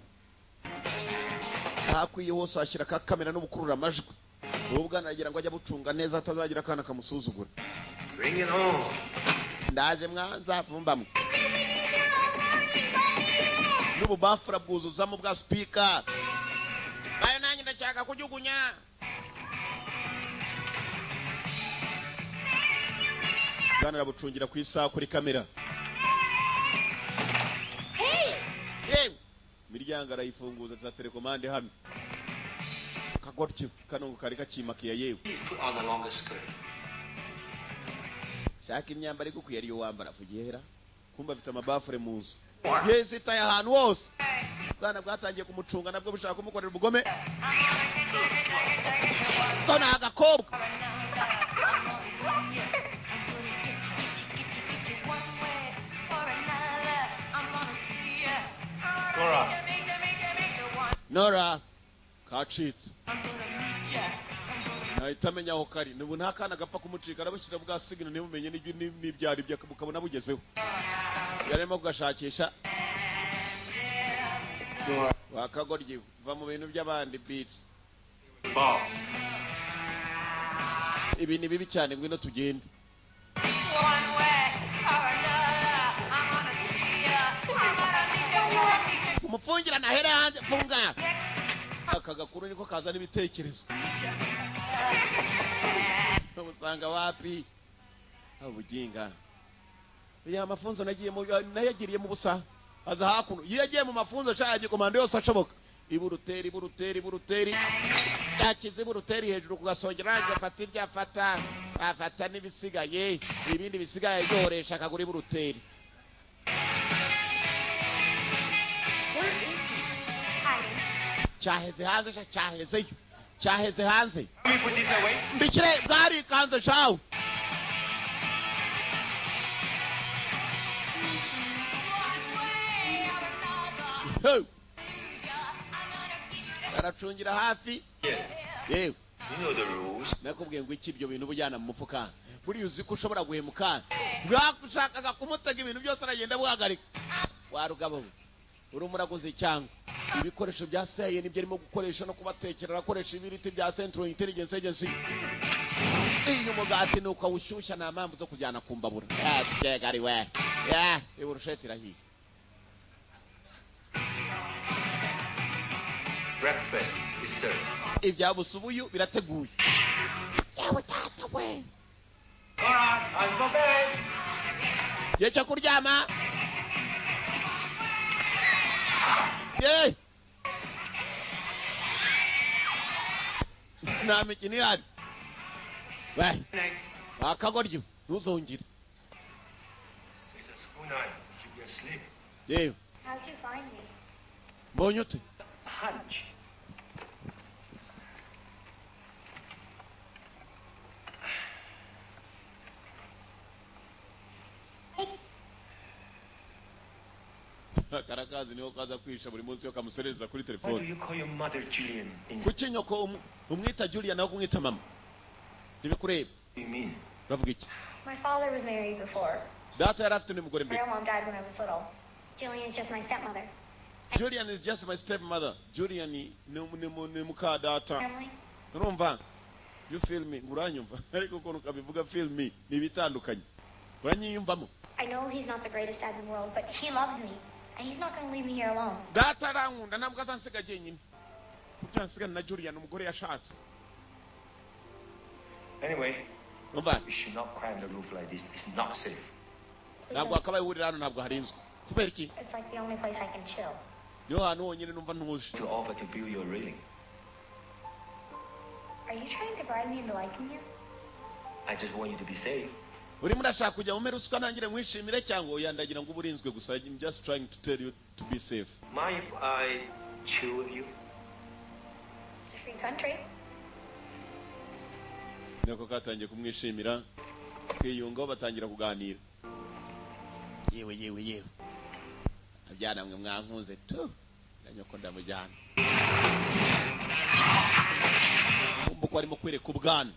hakwiye hose ashyira ka kamera n'ubukurura amajwi. Ubu bwana nagira ngo ajya bucunga neza atazagira akana kamusuzugura. Bring it home. Ndaje mwanza vumbamwe n'ububafura bwuzuzamo bwa speaker. Bayo nanjye ndashaka kujugunya. Bwana rabucungira ku isaha kuri kamera. imiryango arayifunguza za telekomande hano kagoryo kano kari kacimakiye yewe on the longest skirt. shaka imyambaro igukwiye ariyo wambara vugera kumba afite amabafure mu nzu yesitaye ahantu hose bwana bwatangiye kumucunga nabwo bushaka kumukorera ubugome tona agakobwa Nora kacitse nahita amenya aho kari nubu nta kana gapfa kumucika arabushyira bwa sigino ntibumenye n'ibyari byo ukabona bugezeho yarimo kugashakisha wakagoryi va mu bintu by'abandi bitch ibi ni bibi cyane ngwino tugende umupfungira nahere hanze funga aka gakuru niko kazana ibitekerezo usanga wapi abuginga ya mafunzo nayagiriye mu busa aza hakuno yagiye mu mafunzo cyaje komando yose ashoboka iburuteri yakize iburuteri hejuru kugasongera ngafata irya afata n'ibisigaye ibindi bisigaye byoresha akagura iburuteri cyaheze hanze mbikire bwari kanze shawe aracungira hafi yewe nakubwiye ngo iki ibyo bintu bujyana mu mufuka buriya uzi ko ushobora guhemuka bwakushakaga kumutega ibintu byose aragenda buhagarika warugabo urimo uraguze cyangwa ibikoresho bya CIA nibyo arimo gukoresha no kubatekera akoresha ibiriti bya Central Intelligence Agency iyo umugati nuko awushyushya nta mpamvu zo kujyana kumbabura yegari we iburusheti irahiye Breakfast is served. Ibyabusubuyu birateguye yawe tata we Alright, I'll go bed. Yecha kuryama nta mikino ihari we akagoryo ntuzongere It's a school night. You should be asleep. yewe How'd you find me? mbonye ute Hunch. karakazi niho kaza kwisha buri munsi yo kamusereza kuri Why do telefone you call your mother Julian? kuki nyoko umwita Julia naho kumwita mama nibikureba What do you mean? uravuga iki My father was married before. data yari afite n'umugore My mbere mom died when I was little. Julian's just my stepmother. Julian is just my stepmother Julian ni muka data Family? urumva you feel me uranyumva ariko ukuntu kabivuga feel me ni bitandukanye uranyiyumvamo I know he's not the greatest dad in the world, but he loves me. And he's not going to leave me here alone. data arankunda ntabwo azansiga jyenyine kuko yansigana na Julian umugore yashatse Anyway, umva we should not climb the roof like this. It's not safe. ntabwo akabaye urira hano ntabwo harinzwe kubera iki It's like the only place I can chill. niho hantu honyine numva ntuje To offer to build your railing. Are you trying to bribe me into liking you? I just want you to be safe. urimo urashaka kujya mu mpera usika ntangire mwishimire cyangwa uyandagira ngo uburinzwe gusa I'm just trying to tell you to be safe Mind if I chill with you? It's a free country. nako katangiye kumwishimira kwiyungaho batangira kuganira yewe abyana mwe mwankunze tu nanyoko ndamujyana umbuko arimo kwereka ubwana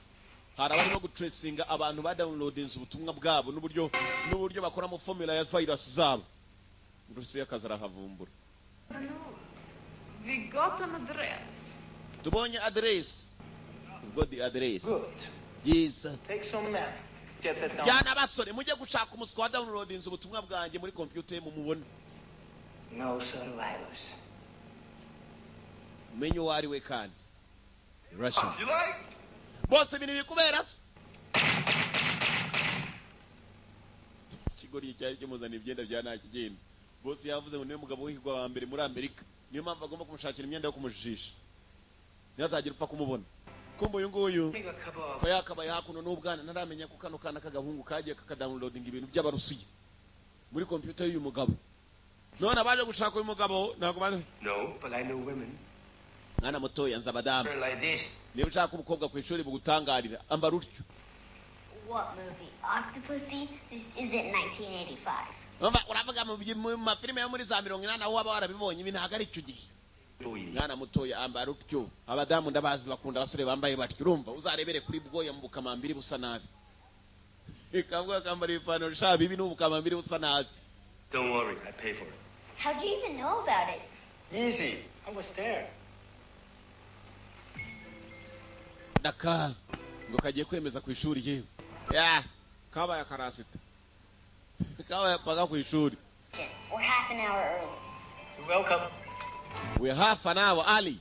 hari abarimo gutracinga abantu ba downloadinze ubutumwa bwabo n'uburyo bakora mu formula ya virus zabo Rusiya akaza arahavumbura We got an address. tubonye address ubwo the address Good. yes Take some nap. Get that down. jyana abasore mujye gushaka umuswa wa downloadinze ubutumwa bwanjye muri computer mu mubone No survivors. umenye uwo ari we kandi Russian You like? bose ibintu bikubera se ikigori cyari kimuzana ibyenda bya nta kigenda bose yavuze ngo niwe mugabo w'ihigwa wa mbere muri Amerika niyo mpamvu agomba kumushakira imyenda yo kumujijisha ntazagire upfa kumubona kumbe uyu nguyu ko yakabaye hakuno n'ubwana ntaramenya ko kano kana k'agahungu kagiye kakadownloadinga ibintu by'abarusiya muri computer y'uyu mugabo none abaje gushaka uyu mugabo ntabwo bazi. No, but I know women. Mwana mutoya nza abadamu Like this. niba ushaka umukobwa ku ishuri bugutangarira ambara utyo. What movie? Octopussy? Is it 1985? Uravuga mu mafilime yo muri za 80 aho waba warabibonye ibi ntabwo ari icyo gihe. Mwana mutoya ambara utyo abadamu ndabazi bakunda abasore bambaye batyo urumva uzarebere kuri bwoya mu bukamambiri busa nabi ikambwa kambara ipantaro sha bibi n'ubukamambiri busa nabi. Don't worry, I pay for it. How'd you even know about it? Easy. I was there. Daka ngo kagiye kwemeza ku ishuri yewe ya kabaye karasita kabaye paga ku ishuri. We're half an hour early. You're welcome. We're half an hour early.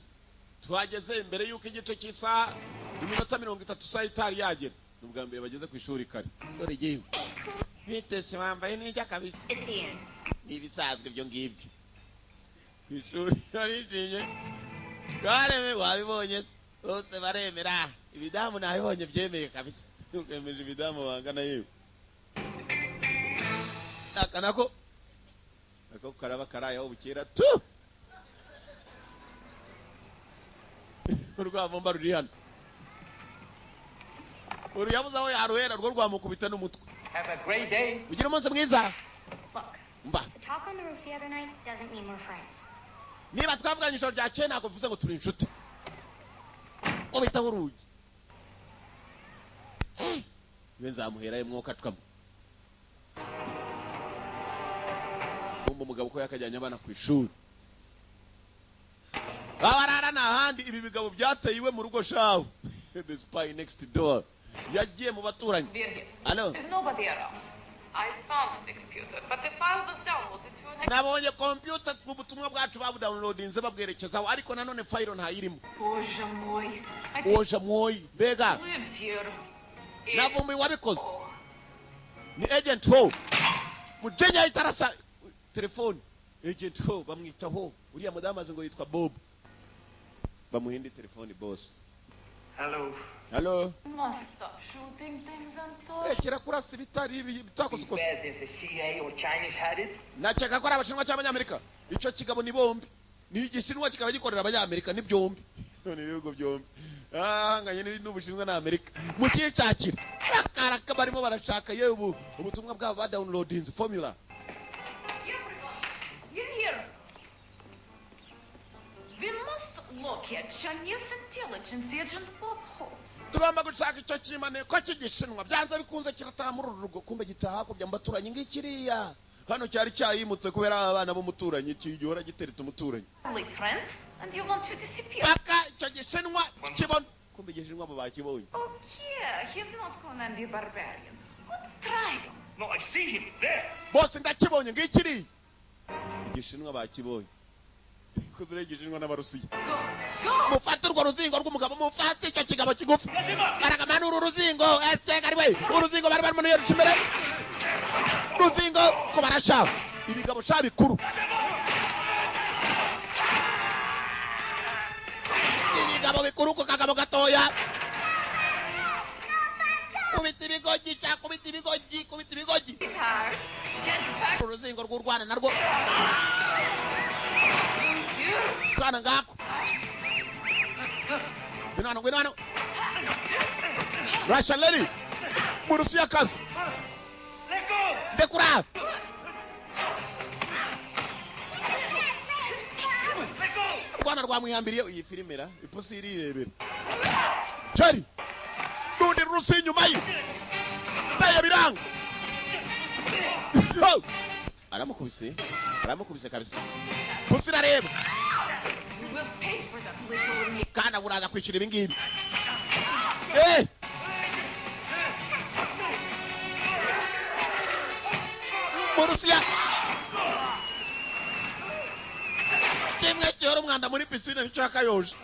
Twageze imbere y'uko igice cy'isa iminota 30 saa itari yagera n'ubwa mbere bageze ku ishuri kare dore yewe bitese bambaye n'ijya kabisa n'ibisanzwe byo ngibyo ku ishuri barinjiye kareme wabibonye bose baremera ibidamu nabibonye byemeye kabisa ukemeje ibidamu bangana yewe akanako ako karaba karayaho bukera tu urwavumba ruri hano uriyabuze aho yaruhera rwo rwamukubita n'umutwe. Have a great day. Ugira umunsi mwiza. Look, the talk on the roof the other night doesn't mean we're friends. Niba twavuganye ijoro rya kera ntabwo bivuze ngo turi inshuti. Ubita urugi. Iwe nzamuhera y'umwuka twamo. Umugabo ko yakajyanye abana ku ishuri. Babarara n'ahandi ibi bigabo byateye iwe mu rugo shawo. The spy next door. Yagiye mu baturanyi. Hello. There's nobody around. I found the computer, but the file was downloaded to an... Nabonye computer mu butumwa bwacu babudownloadinze babwerekezaho ariko nanone file ntayirimo. Боже мой. Oja moyi bega. Lives here. Navumbi wabikoze. Ni agent ho. Mujenya itarasa telefone. Agent ho bamwitaho. Uriya mudamu azi ngo yitwa Bob. Bamuhindi telefone boss. Hello. Hello. Must stop shooting things and toys. Kira kurasa ibitari bitakoze. Bad if the CIA or Chinese had it. Nacheka ko abashinwa cy'abanyamerika. Ico kigabo ni bombi. Ni igishinwa kikaba gikorera abanyamerika ni byombi. None ibihugu byombi. Nganye n'ubushinwa na Amerika. Mukicakira. Akaraka barimo barashaka yewe ubutumwa bwabo ba downloading formula. In here. We must locate Chinese intelligence agent Bob Hope. Tugomba gushaka icyo kimane ko kigishinwa byanze bikunze kirataha muri urugo kumbe gitaha kubya mbaturanye ngikiriya hano cyari cyayimutse kubera abana bo muturanye cyigihora gitereta umuturanye. Only friends and you want to disappear. Baka icyo gishinwa kibona kumbe gishinwa babakibonye. Okay, he's not Conan the Barbarian. Good try. No, I see him there. Bose ndakibonye ngikiriya. Igishinwa bakibonye. Kuzure igishinwa n'abarusiya. Mufate urwo ruzingo rw'umugabo mufate icyo kigabo kigufi. Baragamana uru ruzingo ese kari we uruzingo bari barimo n'yeruca imbere. Ruzingo ko barasha ibigabo sha bikuru. Ibigabo bikuru ko kagabo gatoya. Kubita ibigogi cya kubita ibigogi. Uruzingo rw'urwana narwo. Kana ngako. Gwinano. Russian lady. Murusiya kazi. Let go. Dekura. Let go. Rwana rwamwihambiriye iyi filmera ipusi irirebera. Chari. Dundi rusi nyuma yi. Taye biranga. Aramukubise kabisa. Pusi rareba. We'll pay for that little... Kana buraza kwicira ibingibi. Murusiya. Kimwe cyoro umwanda muri piscine nicaka yoje.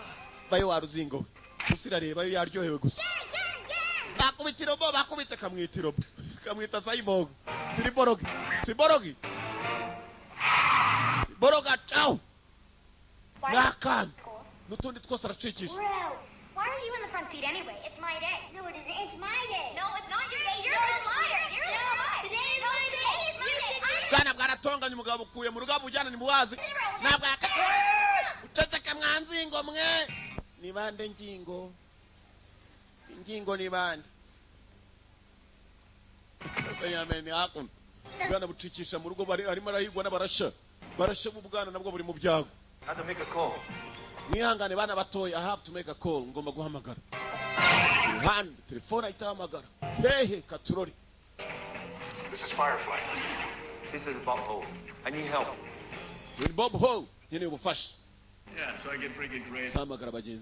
Bayo waruzingo. Pusi rareba yo yaryohewe gusa. Bakubitiro bo bakubite kamwitiro. Kamwita Cyborg. Siborogi. Boroga chao. Why? n'akana n'utundi twose aracikisha. Bro, why are you in the front seat anyway? It's my day. No, it isn't. It's my day. No, it's not your day. You're a liar. You're a liar. Today is my day. Today is my day. Bwana bwaratonganye umugabo ukuye mu rugabo ujyana ni muwazi. Ntabwo uceceka mwanzingo mwe. Ni bande ngingo? Ingingo ni bande? Yameni hakun. Bwana bucikisha mu rugo bari arimo arahigwa n'abarasha. Barasha mu bwana nabwo buri mu byago. I have to make a call. Mwihangane bana batoya, I have to make a call. Ngomba guhamagara. Hand, telefone itahamagara. Hehe katurori. This is Firefly. This is Bob Hope. I need help. Bob Ho, yene ubufasha. Yeah, so I get pretty good grades. Samagara bagenzi.